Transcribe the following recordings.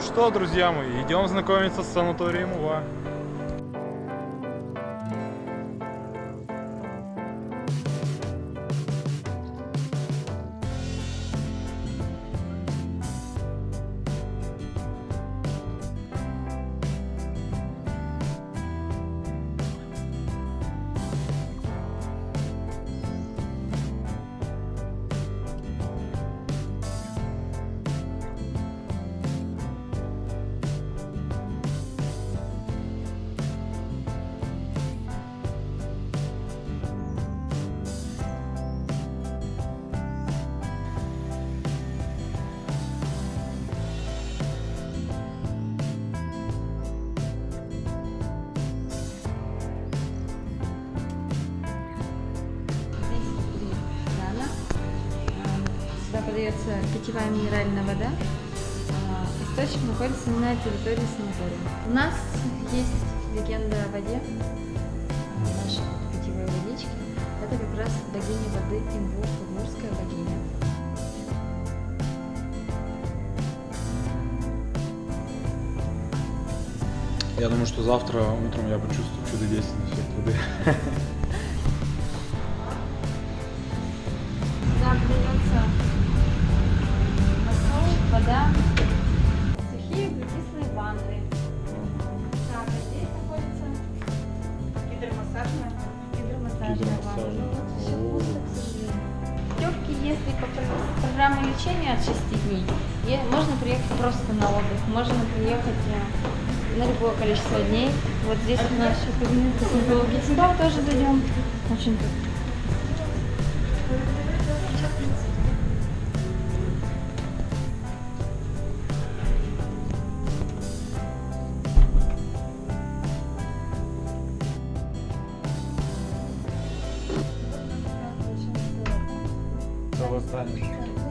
Ну что, друзья мои, идем знакомиться с санаторием Ува. Сюда подается питьевая минеральная вода. Источник находится на территории санатория. У нас есть легенда о воде, нашей питьевой водички. Это как раз богиня воды Имбур, удмуртская богиня. Я думаю, что завтра утром я почувствую чудодейственный эффект воды. Сюда подается посол, вода, сухие углекислые ванны. Также здесь находится гидромассажная ванна. Ну, вот сейчас пусто, к сожалению. Путевки, если по программе лечения от 6 дней, можно приехать просто на отдых, можно приехать на любое количество дней. Вот здесь в наш кабинет косметологии спа тоже зайдем. Очень тут.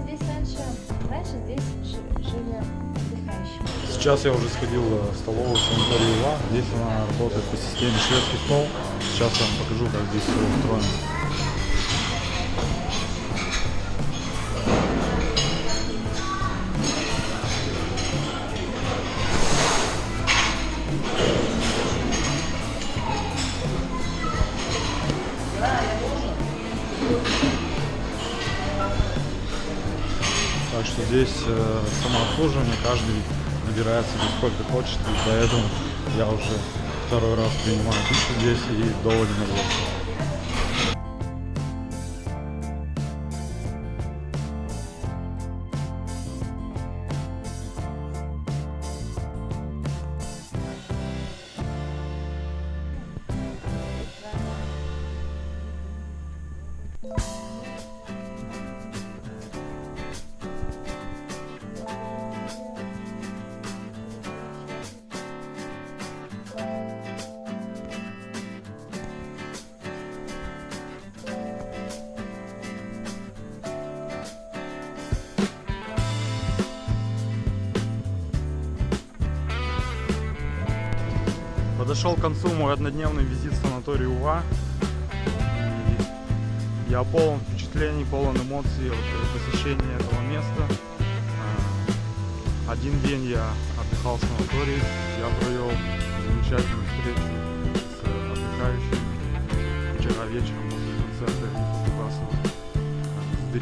Здесь раньше здесь жили отдыхающие. Сейчас я уже сходил в столовую санатория Ува. Здесь она работает по системе шведский стол. Сейчас я вам покажу, как здесь все устроено. Так что здесь самообслуживание, каждый набирает себе сколько хочет, и поэтому я уже второй раз принимаю душ здесь и доволен удовольствием. Подошел к концу мой однодневный визит в санаторий Ува. И я полон впечатлений, полон эмоций от посещения этого места. Один день я отдыхал в санатории, я провел замечательную встречу с отдыхающими. Вчера вечером после концерта Рифа Дубасова с